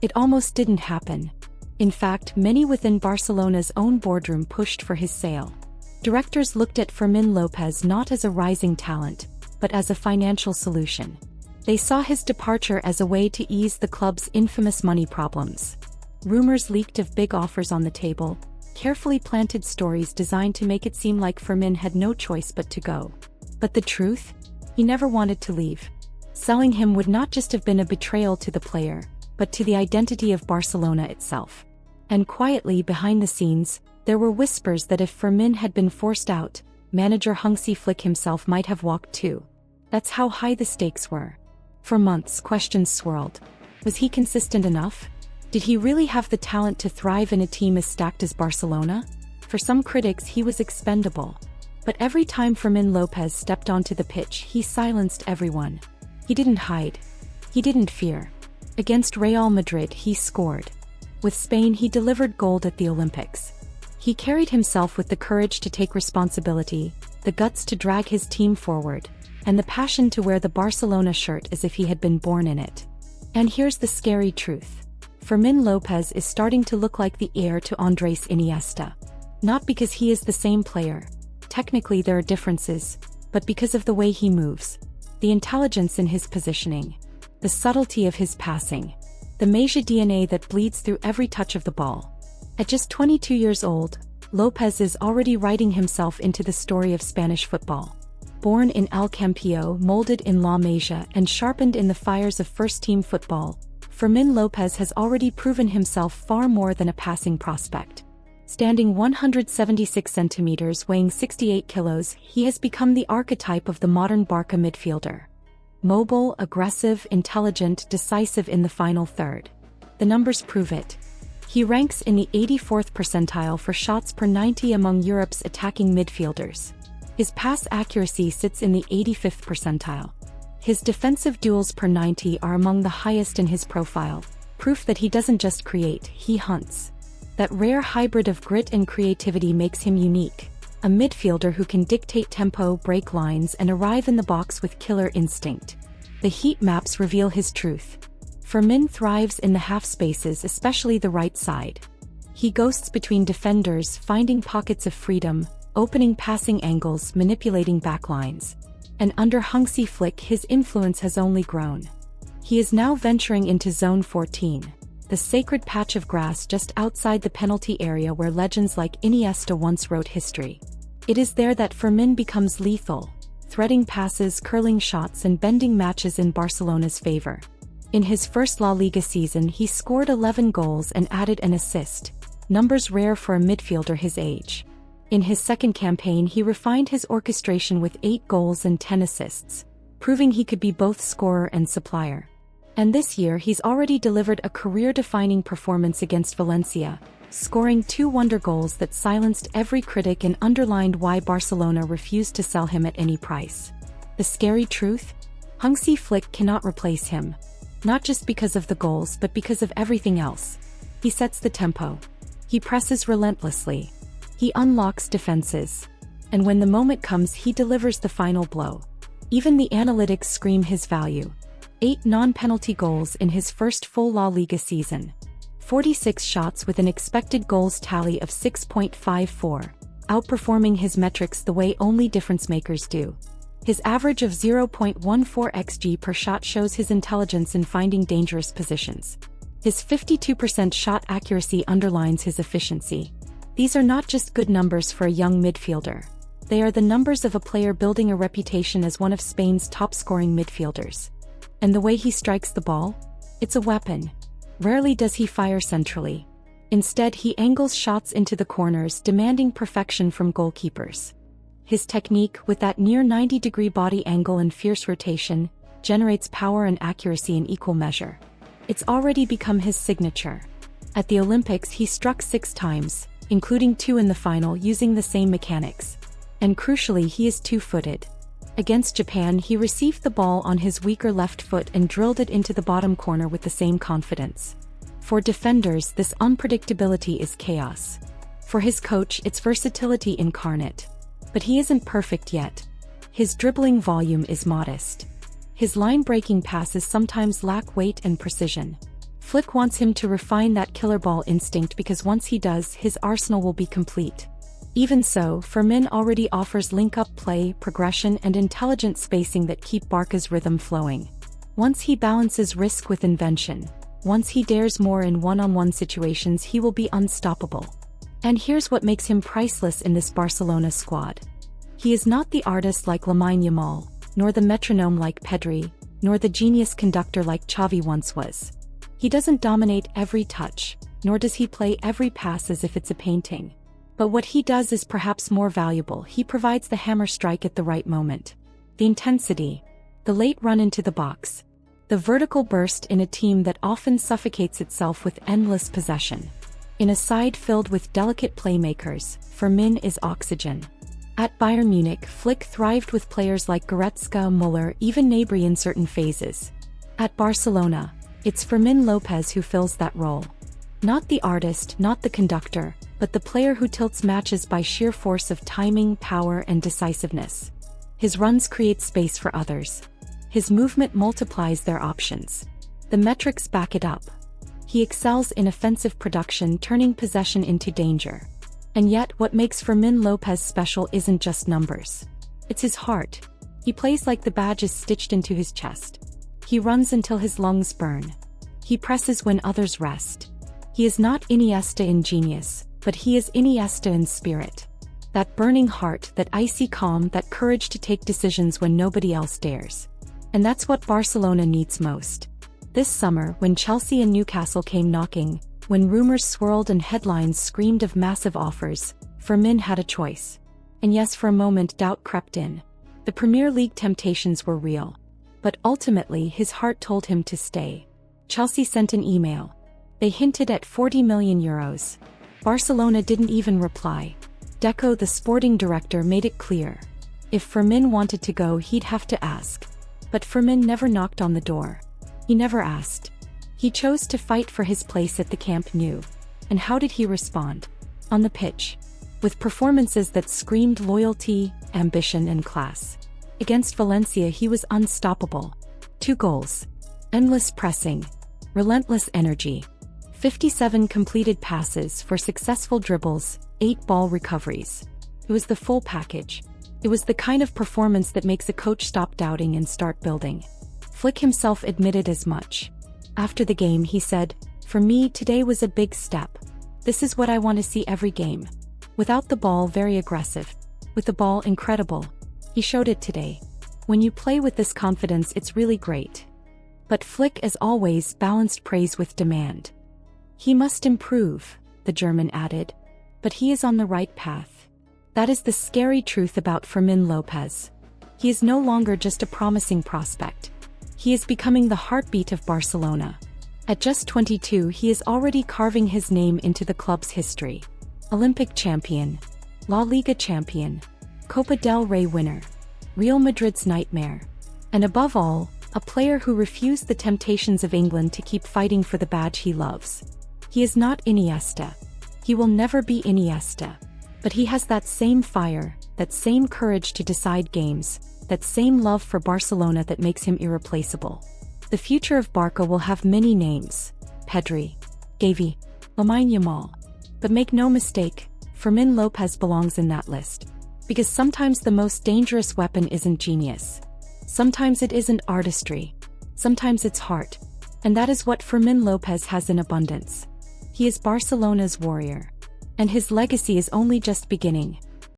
It almost didn't happen. In fact, many within Barcelona's own boardroom pushed for his sale. Directors looked at Fermin López not as a rising talent, but as a financial solution. They saw his departure as a way to ease the club's infamous money problems. Rumors leaked of big offers on the table, carefully planted stories designed to make it seem like Fermin had no choice but to go. But the truth? He never wanted to leave. Selling him would not just have been a betrayal to the player, but to the identity of Barcelona itself. And quietly behind the scenes, there were whispers that if Fermin had been forced out, manager Hansi Flick himself might have walked too. That's how high the stakes were. For months, questions swirled. Was he consistent enough? Did he really have the talent to thrive in a team as stacked as Barcelona? For some critics, he was expendable. But every time Fermin López stepped onto the pitch, he silenced everyone. He didn't hide. He didn't fear. Against Real Madrid, he scored. With Spain, he delivered gold at the Olympics. He carried himself with the courage to take responsibility, the guts to drag his team forward, and the passion to wear the Barcelona shirt as if he had been born in it. And here's the scary truth. Fermin López is starting to look like the heir to Andrés Iniesta. Not because he is the same player. Technically there are differences, but because of the way he moves. The intelligence in his positioning. The subtlety of his passing. The Masia DNA that bleeds through every touch of the ball. At just 22 years old, López is already writing himself into the story of Spanish football. Born in El Campillo, molded in La Masia, and sharpened in the fires of first-team football, Fermin López has already proven himself far more than a passing prospect. Standing 176 centimeters, weighing 68 kilos, he has become the archetype of the modern Barca midfielder. Mobile, aggressive, intelligent, decisive in the final third. The numbers prove it. He ranks in the 84th percentile for shots per 90 among Europe's attacking midfielders. His pass accuracy sits in the 85th percentile. His defensive duels per 90 are among the highest in his profile, proof that he doesn't just create, he hunts. That rare hybrid of grit and creativity makes him unique, a midfielder who can dictate tempo, break lines, and arrive in the box with killer instinct. The heat maps reveal his truth. Fermin thrives in the half spaces, especially the right side. He ghosts between defenders, finding pockets of freedom, opening passing angles, manipulating backlines. And under Hansi Flick, his influence has only grown. He is now venturing into Zone 14, the sacred patch of grass just outside the penalty area where legends like Iniesta once wrote history. It is there that Fermin becomes lethal, threading passes, curling shots, and bending matches in Barcelona's favor. In his first La Liga season, he scored 11 goals and added an assist, numbers rare for a midfielder his age. In his second campaign, he refined his orchestration with 8 goals and 10 assists, proving he could be both scorer and supplier. And this year, he's already delivered a career-defining performance against Valencia, scoring 2 wonder goals that silenced every critic and underlined why Barcelona refused to sell him at any price. The scary truth? Hansi Flick cannot replace him. Not just because of the goals, but because of everything else. He sets the tempo. He presses relentlessly. He unlocks defenses. And when the moment comes, he delivers the final blow. Even the analytics scream his value. 8 non-penalty goals in his first full La Liga season. 46 shots with an expected goals tally of 6.54, outperforming his metrics the way only difference makers do. His average of 0.14 xG per shot shows his intelligence in finding dangerous positions. His 52% shot accuracy underlines his efficiency. These are not just good numbers for a young midfielder. They are the numbers of a player building a reputation as one of Spain's top-scoring midfielders. And the way he strikes the ball? It's a weapon. Rarely does he fire centrally. Instead, he angles shots into the corners, demanding perfection from goalkeepers. His technique, with that near 90-degree body angle and fierce rotation, generates power and accuracy in equal measure. It's already become his signature. At the Olympics, he struck 6 times, including 2 in the final, using the same mechanics. And crucially, he is two-footed. Against Japan, he received the ball on his weaker left foot and drilled it into the bottom corner with the same confidence. For defenders, this unpredictability is chaos. For his coach, it's versatility incarnate. But he isn't perfect yet. His dribbling volume is modest. His line-breaking passes sometimes lack weight and precision. Flick wants him to refine that killer ball instinct because once he does, his arsenal will be complete. Even so, Fermin already offers link-up play, progression and intelligent spacing that keep Barca's rhythm flowing. Once he balances risk with invention, once he dares more in one-on-one situations, he will be unstoppable. And here's what makes him priceless in this Barcelona squad. He is not the artist like Lamine Yamal, nor the metronome like Pedri, nor the genius conductor like Xavi once was. He doesn't dominate every touch, nor does he play every pass as if it's a painting. But what he does is perhaps more valuable. He provides the hammer strike at the right moment. The intensity, the late run into the box, the vertical burst in a team that often suffocates itself with endless possession. In a side filled with delicate playmakers, Fermin is oxygen. At Bayern Munich, Flick thrived with players like Goretzka, Müller, even Gnabry in certain phases. At Barcelona, it's Fermin López who fills that role. Not the artist, not the conductor, but the player who tilts matches by sheer force of timing, power, and decisiveness. His runs create space for others. His movement multiplies their options. The metrics back it up. He excels in offensive production, turning possession into danger. And yet, what makes Fermin López special isn't just numbers. It's his heart. He plays like the badge is stitched into his chest. He runs until his lungs burn. He presses when others rest. He is not Iniesta in genius, but he is Iniesta in spirit. That burning heart, that icy calm, that courage to take decisions when nobody else dares. And that's what Barcelona needs most. This summer, when Chelsea and Newcastle came knocking, when rumors swirled and headlines screamed of massive offers, Fermin had a choice. And yes, for a moment doubt crept in. The Premier League temptations were real. But ultimately his heart told him to stay. Chelsea sent an email. They hinted at €40 million. Barcelona didn't even reply. Deco, the sporting director, made it clear. If Fermin wanted to go, he'd have to ask. But Fermin never knocked on the door. He never asked. He chose to fight for his place at the Camp Nou. And how did he respond? On the pitch. With performances that screamed loyalty, ambition and class. Against Valencia he was unstoppable. 2 goals. Endless pressing. Relentless energy. 57 completed passes for successful dribbles, 8 ball recoveries. It was the full package. It was the kind of performance that makes a coach stop doubting and start building. Flick himself admitted as much. After the game he said, "For me, today was a big step. This is what I want to see every game. Without the ball, very aggressive. With the ball, incredible. He showed it today. When you play with this confidence, it's really great." But Flick, as always, balanced praise with demand. "He must improve," the German added. "But he is on the right path." That is the scary truth about Fermin López. He is no longer just a promising prospect. He is becoming the heartbeat of Barcelona. At just 22, he is already carving his name into the club's history. Olympic champion, La Liga champion, Copa del Rey winner, Real Madrid's nightmare. And above all, a player who refused the temptations of England to keep fighting for the badge he loves. He is not Iniesta. He will never be Iniesta. But he has that same fire, that same courage to decide games, that same love for Barcelona that makes him irreplaceable. The future of Barca will have many names: Pedri, Gavi, Lamine Yamal. But make no mistake, Fermin López belongs in that list. Because sometimes the most dangerous weapon isn't genius. Sometimes it isn't artistry. Sometimes it's heart. And that is what Fermin López has in abundance. He is Barcelona's warrior. And his legacy is only just beginning.